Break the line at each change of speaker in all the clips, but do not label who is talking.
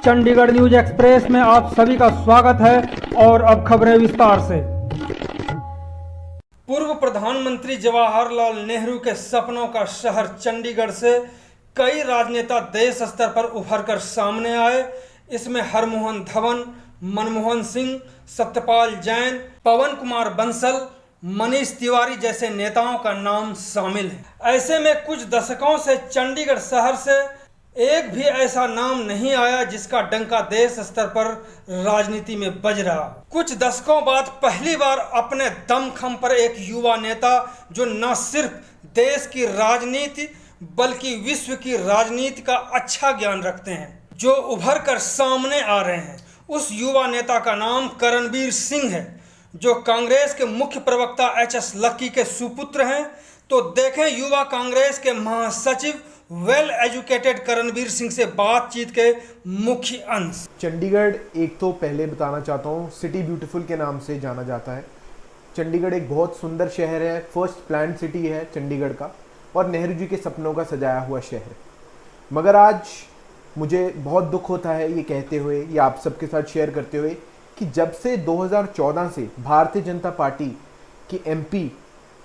Chandigarh news express में आप सभी का स्वागत है और अब खबरें विस्तार से। पूर्व प्रधानमंत्री जवाहरलाल नेहरू के सपनों का शहर चंडीगढ़ से कई राजनेता देश स्तर पर उभर कर सामने आए। इसमें हरमोहन धवन, मनमोहन सिंह, सत्यपाल जैन, पवन कुमार बंसल, मनीष तिवारी जैसे नेताओं का नाम शामिल है। ऐसे में कुछ दशकों से चंडीगढ़ शहर से एक भी ऐसा नाम नहीं आया जिसका डंका देश स्तर पर राजनीति में बज रहा। कुछ दशकों बाद पहली बार अपने दमखम पर एक युवा नेता जो न सिर्फ देश की राजनीति बल्कि विश्व की राजनीति का अच्छा ज्ञान रखते हैं, जो उभर कर सामने आ रहे हैं। उस युवा नेता का नाम करणवीर सिंह है, जो कांग्रेस के मुख्य प्रवक्ता एच.एस. लक्की के सुपुत्र हैं। तो देखें युवा कांग्रेस के महासचिव वेल एजुकेटेड करणवीर सिंह से बातचीत के मुख्य अंश।
चंडीगढ़ एक तो पहले बताना चाहता हूँ, सिटी ब्यूटीफुल के नाम से जाना जाता है। चंडीगढ़ एक बहुत सुंदर शहर है, फर्स्ट प्लान सिटी है चंडीगढ़ का, और नेहरू जी के सपनों का सजाया हुआ शहर। मगर आज मुझे बहुत दुख होता है ये कहते हुए, ये आप सबके साथ शेयर करते हुए, कि जब से 2014 से भारतीय जनता पार्टी की एमपी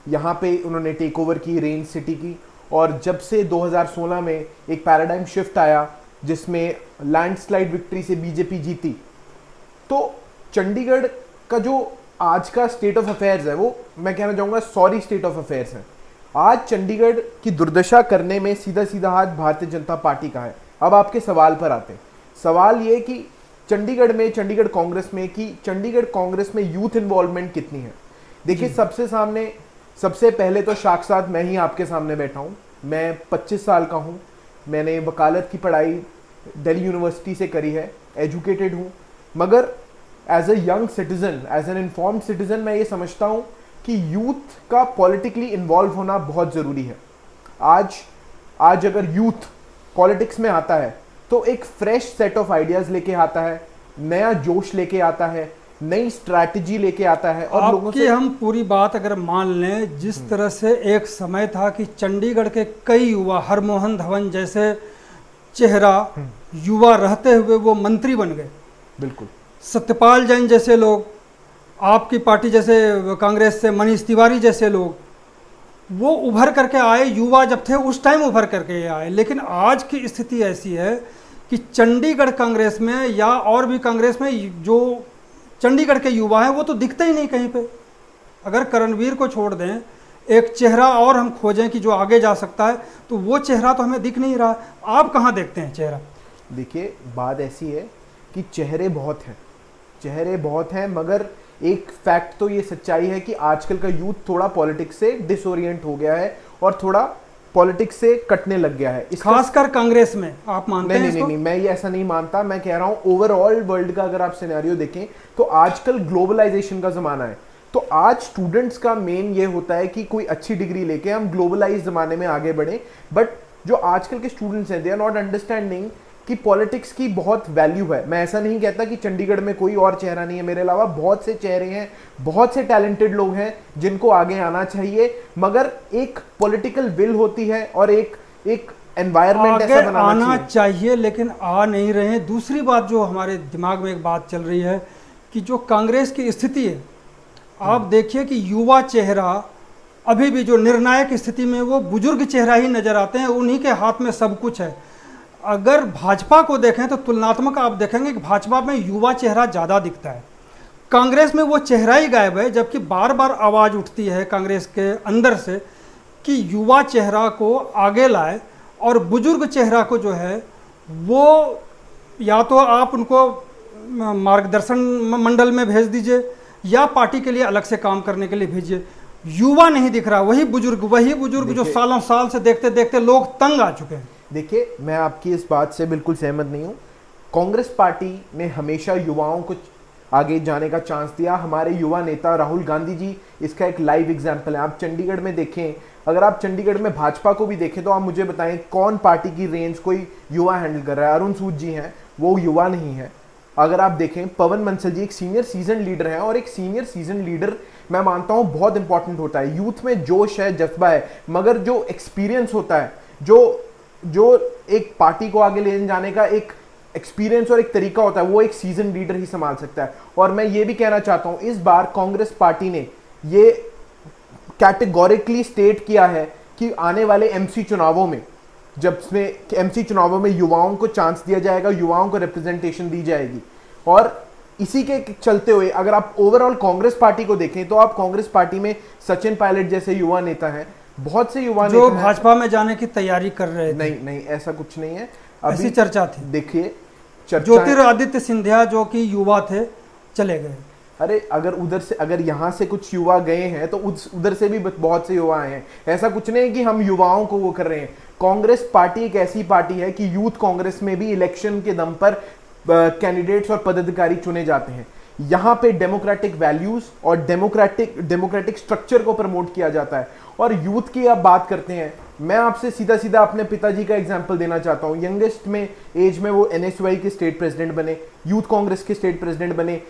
यहाँ पे उन्होंने टेक ओवर की रेंज सिटी की, और जब से 2016 में एक पैराडाइम शिफ्ट आया जिसमें लैंडस्लाइड विक्ट्री से बीजेपी जीती, तो चंडीगढ़ का जो आज का स्टेट ऑफ अफेयर्स है वो मैं कहना चाहूँगा सॉरी स्टेट ऑफ अफेयर्स है। आज चंडीगढ़ की दुर्दशा करने में सीधा सीधा हाथ भारतीय जनता पार्टी का है। अब आपके सवाल पर आते हैं। सवाल ये कि चंडीगढ़ कांग्रेस में यूथ इन्वॉल्वमेंट कितनी है। देखिए, सबसे पहले तो साक्षात मैं ही आपके सामने बैठा हूँ। मैं 25 साल का हूँ। मैंने वकालत की पढ़ाई दिल्ली यूनिवर्सिटी से करी है, एजुकेटेड हूँ। मगर as a young citizen, as an informed citizen, मैं ये समझता हूँ कि यूथ का पॉलिटिकली इन्वॉल्व होना बहुत ज़रूरी है। आज अगर यूथ पॉलिटिक्स में आता है तो एक फ्रेश सेट ऑफ आइडियाज़ लेके आता है, नया जोश लेके आता है, नई स्ट्रैटेजी लेके आता है। और लोगों से
हम पूरी बात अगर मान लें, जिस तरह से एक समय था कि चंडीगढ़ के कई युवा, हरमोहन धवन जैसे चेहरा युवा रहते हुए वो मंत्री बन गए।
बिल्कुल।
सत्यपाल जैन जैसे लोग, आपकी पार्टी जैसे कांग्रेस से मनीष तिवारी जैसे लोग, वो उभर करके आए। युवा जब थे उस टाइम उभर करके आए। लेकिन आज की स्थिति ऐसी है कि चंडीगढ़ कांग्रेस में या और भी कांग्रेस में जो चंडीगढ़ के युवा हैं वो तो दिखते ही नहीं कहीं पे। अगर करणवीर को छोड़ दें, एक चेहरा और हम खोजें कि जो आगे जा सकता है, तो वो चेहरा तो हमें दिख नहीं रहा। आप कहाँ देखते हैं चेहरा?
देखिए, बात ऐसी है कि चेहरे बहुत हैं, मगर एक फैक्ट तो ये सच्चाई है कि आजकल का यूथ थोड़ा पॉलिटिक्स से डिसोरिएंट हो गया है और थोड़ा पॉलिटिक्स से कटने लग गया है।
खासकर कांग्रेस में आप मानते हैं?
नहीं, मैं ये ऐसा नहीं मानता। मैं कह रहा हूँ ओवरऑल वर्ल्ड का अगर आप सिनेरियो देखें तो आजकल ग्लोबलाइजेशन का जमाना है। तो आज स्टूडेंट्स का मेन ये होता है कि कोई अच्छी डिग्री लेके हम ग्लोबलाइज जमाने में आगे बढ़े। बट जो आजकल के स्टूडेंट्स हैं, दे आर नॉट अंडरस्टैंडिंग कि पॉलिटिक्स की बहुत वैल्यू है। मैं ऐसा नहीं कहता कि चंडीगढ़ में कोई और चेहरा नहीं है, मेरे अलावा बहुत से चेहरे हैं, बहुत से टैलेंटेड लोग हैं जिनको आगे आना चाहिए। मगर एक पॉलिटिकल विल होती है और एक एनवायरनमेंट ऐसा बनाना
आना चाहिए, लेकिन आ नहीं रहे हैं। दूसरी बात जो हमारे दिमाग में एक बात चल रही है कि जो कांग्रेस की स्थिति है, आप देखिए कि युवा चेहरा अभी भी जो निर्णायक स्थिति में वो बुजुर्ग चेहरा ही नजर आते हैं। उन्हीं के हाथ में सब कुछ है। अगर भाजपा को देखें तो तुलनात्मक आप देखेंगे कि भाजपा में युवा चेहरा ज़्यादा दिखता है, कांग्रेस में वो चेहरा ही गायब है। जबकि बार बार आवाज़ उठती है कांग्रेस के अंदर से कि युवा चेहरा को आगे लाए और बुजुर्ग चेहरा को जो है वो या तो आप उनको मार्गदर्शन मंडल में भेज दीजिए या पार्टी के लिए अलग से काम करने के लिए भेजिए। युवा नहीं दिख रहा, वही बुजुर्ग जो सालों साल से देखते देखते लोग तंग आ चुके हैं।
देखिए, मैं आपकी इस बात से बिल्कुल सहमत नहीं हूँ। कांग्रेस पार्टी ने हमेशा युवाओं को आगे जाने का चांस दिया। हमारे युवा नेता राहुल गांधी जी इसका एक लाइव एग्जाम्पल है। आप चंडीगढ़ में देखें, अगर आप चंडीगढ़ में भाजपा को भी देखें तो आप मुझे बताएं कौन पार्टी की रेंज कोई युवा हैंडल कर रहा है। अरुण सूद जी हैं, वो युवा नहीं है। अगर आप देखें, पवन बंसल जी एक सीनियर सीजन लीडर हैं, और एक सीनियर सीजन लीडर मैं मानता हूँ बहुत इंपॉर्टेंट होता है। यूथ में जोश है, जज्बा है, मगर जो एक्सपीरियंस होता है, जो एक पार्टी को आगे ले जाने का एक एक्सपीरियंस और एक तरीका होता है, वो एक सीजन लीडर ही संभाल सकता है। और मैं ये भी कहना चाहता हूं, इस बार कांग्रेस पार्टी ने ये कैटेगोरिकली स्टेट किया है कि आने वाले एमसी चुनावों में, जब इसमें एमसी चुनावों में युवाओं को चांस दिया जाएगा, युवाओं को रिप्रेजेंटेशन दी जाएगी। और इसी के चलते हुए अगर आप ओवरऑल कांग्रेस पार्टी को देखें तो आप कांग्रेस पार्टी में सचिन पायलट जैसे युवा नेता हैं, बहुत से युवा
जो
नेता
भाजपा में जाने की तैयारी कर रहे थे।
नहीं नहीं, ऐसा कुछ नहीं है।
ऐसी चर्चा थी।
देखिए,
ज्योतिरादित्य सिंधिया जो कि युवा थे चले गए।
अरे अगर उधर से, अगर यहाँ से कुछ युवा गए हैं तो उधर से भी बहुत से युवा आए हैं। ऐसा कुछ नहीं है कि हम युवाओं को वो कर रहे हैं। कांग्रेस पार्टी एक ऐसी पार्टी है कि यूथ कांग्रेस में भी इलेक्शन के दम पर कैंडिडेट्स और पदाधिकारी चुने जाते हैं। यहाँ पे डेमोक्रेटिक वैल्यूज और डेमोक्रेटिक स्ट्रक्चर को प्रमोट किया जाता है। और यूथ की आप बात करते हैं, मैं आपसे सीधा सीधा अपने पिताजी का एग्जांपल देना चाहता हूँ। यंगेस्ट में एज में वो एनएसयूआई के स्टेट प्रेसिडेंट बने, यूथ कांग्रेस के स्टेट प्रेसिडेंट बने,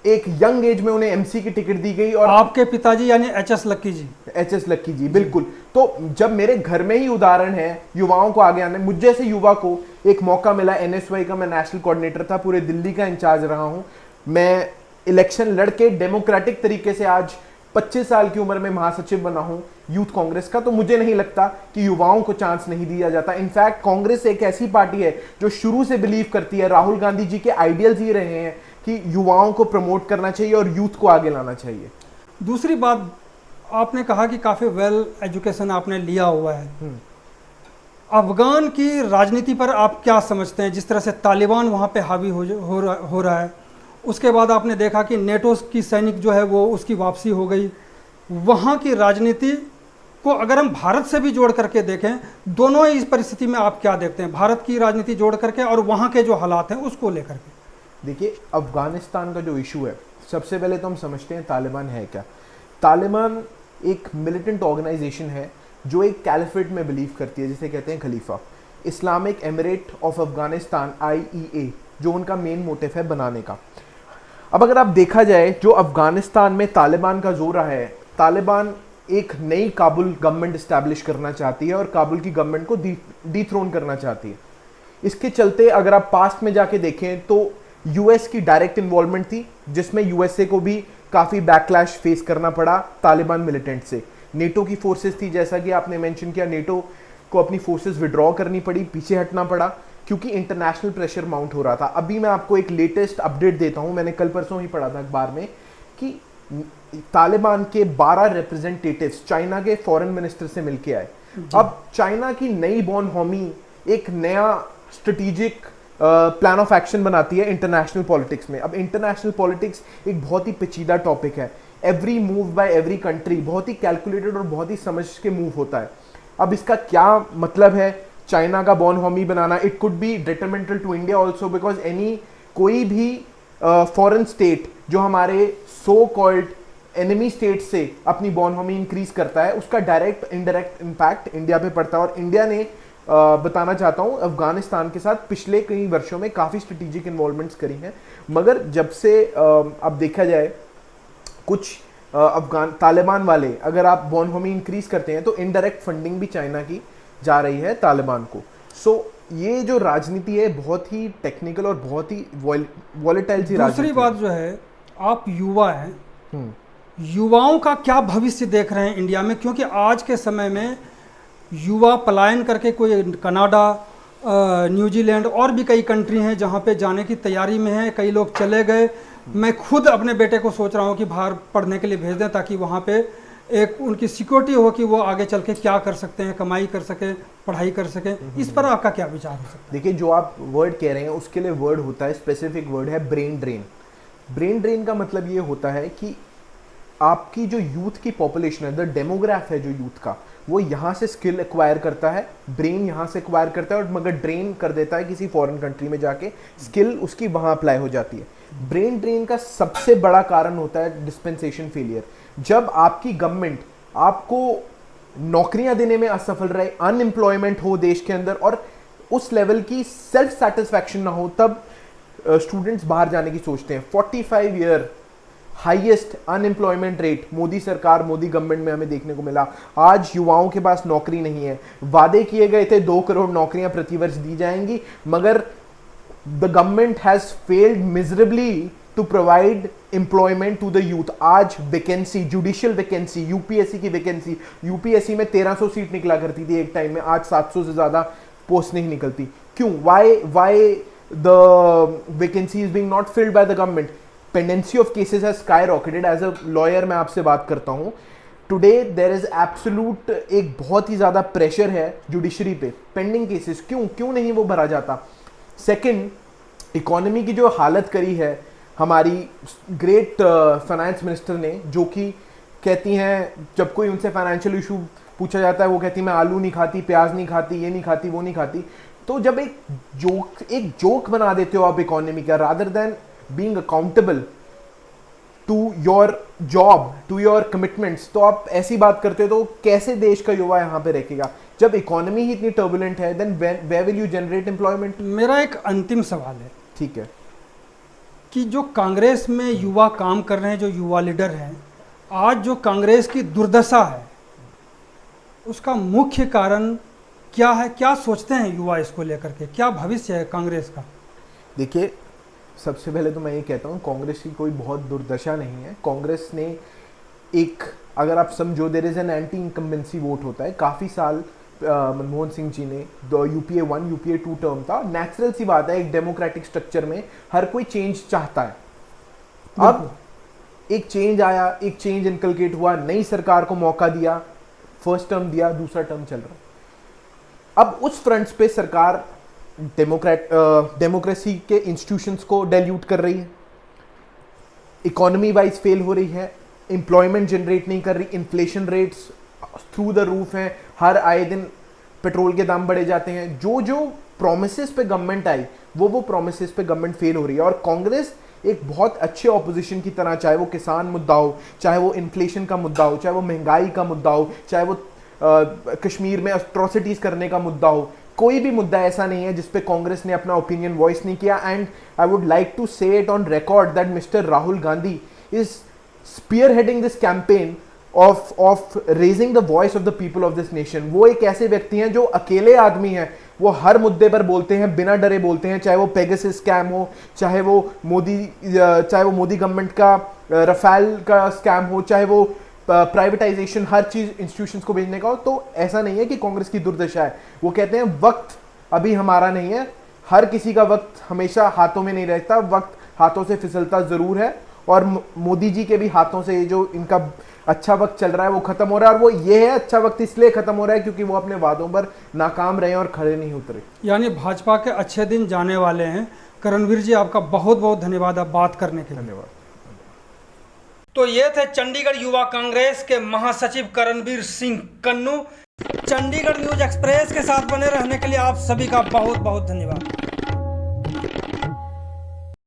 एक यंग एज में उन्हें एमसी की टिकट दी गई। और
आपके पिताजी यानी एचएस लक्की जी।
एचएस लक्की जी, बिल्कुल। तो जब मेरे घर में ही उदाहरण है युवाओं को आगे आने, मुझ जैसे युवा को एक मौका मिला, एनएसयूआई का मैं नेशनल कोऑर्डिनेटर था, पूरे दिल्ली का इंचार्ज रहा हूं मैं, इलेक्शन लड़के डेमोक्रेटिक तरीके से आज 25 साल की उम्र में महासचिव बना हूं यूथ कांग्रेस का। तो मुझे नहीं लगता कि युवाओं को चांस नहीं दिया जाता। इनफैक्ट कांग्रेस एक ऐसी पार्टी है जो शुरू से बिलीव करती है, राहुल गांधी जी के आइडियल्स ही रहे हैं कि युवाओं को प्रमोट करना चाहिए और यूथ को आगे लाना चाहिए।
दूसरी बात, आपने कहा कि काफी वेल एजुकेशन आपने लिया हुआ है। अफगान की राजनीति पर आप क्या समझते हैं? जिस तरह से तालिबान वहाँ पे हावी हो रहा है, उसके बाद आपने देखा कि नेटो की सैनिक जो है वो उसकी वापसी हो गई। वहाँ की राजनीति को अगर हम भारत से भी जोड़ करके देखें, दोनों इस परिस्थिति में आप क्या देखते हैं, भारत की राजनीति जोड़ करके और वहाँ के जो हालात हैं उसको लेकर के?
देखिए, अफगानिस्तान का जो इशू है, सबसे पहले तो हम समझते हैं तालिबान है क्या। तालिबान एक मिलिटेंट ऑर्गेनाइजेशन है जो एक कैलिफेट में बिलीव करती है, जिसे कहते हैं खलीफा। Islamic emirate of Afghanistan IEA जो उनका मेन मोटिव है बनाने का। अब अगर आप देखा जाए, जो अफगानिस्तान में तालिबान का जोर रहा है, तालिबान एक नई काबुल गवर्नमेंट इस्टेब्लिश करना चाहती है और काबुल की गवर्नमेंट को डिथ्रोन करना चाहती है। इसके चलते अगर आप पास्ट में जाके देखें तो यूएस की डायरेक्ट इन्वॉल्वमेंट थी, जिसमें यूएसए को भी काफ़ी बैकलैश फेस करना पड़ा तालिबान मिलिटेंट से। नेटो की फोर्सेस थी, जैसा कि आपने मेंशन किया, नेटो को अपनी फोर्सेस विड्रॉ करनी पड़ी, पीछे हटना पड़ा, क्योंकि इंटरनेशनल प्रेशर माउंट हो रहा था। अभी मैं आपको एक लेटेस्ट अपडेट देता हूं, मैंने कल परसों ही पढ़ा था अखबार में कि तालिबान के 12 रिप्रेजेंटेटिव्स चाइना के फॉरेन मिनिस्टर से मिलके आए। अब चाइना की नई बॉर्न होमी एक नया स्ट्रेटेजिक प्लान ऑफ एक्शन बनाती है इंटरनेशनल पॉलिटिक्स में। अब इंटरनेशनल पॉलिटिक्स एक बहुत ही पेचीदा टॉपिक है। Every move by every country बहुत ही कैलकुलेटेड और बहुत ही समझ के मूव होता है। अब इसका क्या मतलब है चाइना का बॉर्न होमी बनाना? It could be detrimental to India also, because कोई भी फॉरेन स्टेट जो हमारे सो कॉल्ड एनिमी स्टेट से अपनी बॉर्न होमी इंक्रीज करता है, उसका डायरेक्ट इनडायरेक्ट इम्पैक्ट इंडिया पे पड़ता है। और इंडिया ने बताना चाहता हूं, अफगानिस्तान के साथ पिछले कई वर्षों में काफ़ी स्ट्रेटेजिक इन्वॉल्वमेंट्स करी हैं। मगर जब से अब देखा जाए, कुछ अफगान तालिबान वाले अगर आप बॉर्न होमी इंक्रीज करते हैं तो इनडायरेक्ट फंडिंग भी चाइना की जा रही है तालिबान को। सो ये जो राजनीति है बहुत ही टेक्निकल और बहुत ही वॉलेटाइल सी राजनीति।
दूसरी बात जो है, आप युवा हैं, युवाओं का क्या भविष्य देख रहे हैं इंडिया में? क्योंकि आज के समय में युवा पलायन करके, कोई कनाडा, न्यूजीलैंड और भी कई कंट्री हैं जहाँ पे जाने की तैयारी में है, कई लोग चले गए। मैं खुद अपने बेटे को सोच रहा हूँ कि बाहर पढ़ने के लिए भेज दें, ताकि वहाँ पे एक उनकी सिक्योरिटी हो कि वो आगे चल के क्या कर सकते हैं, कमाई कर सके, पढ़ाई कर सके। इस पर आपका क्या विचार हो सकता है?
देखिए, जो आप वर्ड कह रहे हैं उसके लिए वर्ड होता है, स्पेसिफिक वर्ड है ब्रेन ड्रेन। ब्रेन ड्रेन का मतलब ये होता है कि आपकी जो यूथ की पॉपुलेशन है, द डेमोग्राफ है जो यूथ का, वो यहाँ से स्किल एक्वायर करता है, ब्रेन यहाँ से एक्वायर करता है और मगर ड्रेन कर देता है किसी फॉरेन कंट्री में जाके, स्किल उसकी वहाँ अप्लाई हो जाती है। ब्रेन ड्रेन का सबसे बड़ा कारण होता है डिस्पेंसेशन फेलियर। जब आपकी गवर्नमेंट आपको नौकरियां देने में असफल रहे, अनएम्प्लॉयमेंट हो देश के अंदर और उस लेवल की सेल्फ सेटिस्फैक्शन ना हो, तब स्टूडेंट्स बाहर जाने की सोचते हैं। 45 year highest unemployment rate Modi सरकार, मोदी गवर्नमेंट में हमें देखने को मिला। आज युवाओं के पास नौकरी नहीं है। वादे किए गए थे 2 करोड़ नौकरियां प्रतिवर्ष दी जाएंगी, मगर the government has failed miserably to provide employment to the youth. आज वैकेंसी, जुडिशियल वैकेंसी, यूपीएससी की वैकेंसी, यूपीएससी में 1300 सीट निकला करती थी एक टाइम में, आज 700 से ज्यादा पोस्ट नहीं निकलती। क्यों? Why the vacancy is being not filled by the government? Pendency of cases has skyrocketed. As a lawyer मैं आपसे बात करता हूं, टुडे देयर इज एब्सोल्यूट, एक बहुत ही ज्यादा प्रेशर है जुडिशरी पे, पेंडिंग केसेस। क्यों नहीं वो भरा जाता? सेकंड, इकोनॉमी की जो हालत करी है हमारी ग्रेट फाइनेंस मिनिस्टर ने, जो कि कहती हैं जब कोई उनसे फाइनेंशियल इशू पूछा जाता है वो कहती मैं आलू नहीं खाती, प्याज नहीं खाती, ये नहीं खाती, वो नहीं खाती। तो जब एक जोक बना देते हो आप इकोनॉमी का, rather than being accountable to your job, to your commitments, तो आप ऐसी बात करते हो तो कैसे देश का युवा यहाँ पे रखेगा? जब इकोनॉमी ही इतनी टर्बुलेंट है, then where will you generate employment?
मेरा एक अंतिम सवाल है,
ठीक है,
कि जो कांग्रेस में युवा काम कर रहे हैं, जो युवा लीडर हैं, आज जो कांग्रेस की दुर्दशा है उसका मुख्य कारण क्या है? क्या सोचते हैं युवा इसको लेकर के? क्या भविष्य है कांग्रेस का?
देखिए, सबसे पहले तो मैं ये कहता हूँ कांग्रेस की कोई बहुत दुर्दशा नहीं है। कांग्रेस ने एक, अगर आप समझो, there is an anti incumbency vote होता है। काफ़ी साल मनमोहन सिंह जी ने, यूपीए 1 यूपीए 2 टर्म था, नेचुरल सी बात है, एक डेमोक्रेटिक स्ट्रक्चर में हर कोई चेंज चाहता है। अब एक चेंज आया, एक चेंज इनकलकेट हुआ, नई सरकार को मौका दिया, फर्स्ट टर्म दिया, दूसरा टर्म चल रहा है। अब उस फ्रंट्स पे सरकार डेमोक्रेसी के इंस्टीट्यूशंस को डाइल्यूट कर रही है, इकोनॉमी वाइज फेल हो रही है, एम्प्लॉयमेंट जनरेट नहीं कर रही, inflation rates through the roof हैं, हर आए दिन पेट्रोल के दाम बढ़े जाते हैं। जो प्रोमिसेस पे गवर्नमेंट आई वो प्रोमिसेस पे गवर्नमेंट फेल हो रही है। और कांग्रेस एक बहुत अच्छे ऑपोजिशन की तरह, चाहे वो किसान मुद्दा हो, चाहे वो इन्फ्लेशन का मुद्दा हो, चाहे वो महंगाई का मुद्दा हो, चाहे वो कश्मीर में एट्रोसिटीज करने का मुद्दा हो, कोई भी मुद्दा ऐसा नहीं है जिसपे कांग्रेस ने अपना ओपिनियन वॉइस नहीं किया। And I would like to say it on record that mister Rahul Gandhi is spearheading this campaign of raising the voice of the people of this nation। वो एक ऐसे व्यक्ति हैं जो अकेले आदमी हैं, वो हर मुद्दे पर बोलते हैं, बिना डरे बोलते हैं, चाहे वो पेगासस स्कैम हो, चाहे वो मोदी गवर्नमेंट का रफाल का स्कैम हो, चाहे वो प्राइवेटाइजेशन, हर चीज इंस्टीट्यूशंस को भेजने का हो। तो ऐसा नहीं है कि कांग्रेस की दुर्दशा है। वो कहते हैं वक्त अभी हमारा नहीं है, हर किसी का वक्त हमेशा हाथों में नहीं रहता, वक्त हाथों से फिसलता जरूर है। और मोदी जी के भी हाथों से जो इनका अच्छा वक्त चल रहा है वो खत्म हो रहा है। और वो ये है, अच्छा वक्त इसलिए खत्म हो रहा है क्योंकि वो अपने वादों पर नाकाम रहे और खड़े नहीं उतरे।
यानी भाजपा के अच्छे दिन जाने वाले हैं। करणवीर जी, आपका बहुत बहुत धन्यवाद आप बात करने के लिए।
धन्यवाद।
तो ये थे चंडीगढ़ युवा कांग्रेस के महासचिव करणवीर सिंह कन्नू। चंडीगढ़ न्यूज एक्सप्रेस के साथ बने रहने के लिए आप सभी का बहुत बहुत धन्यवाद।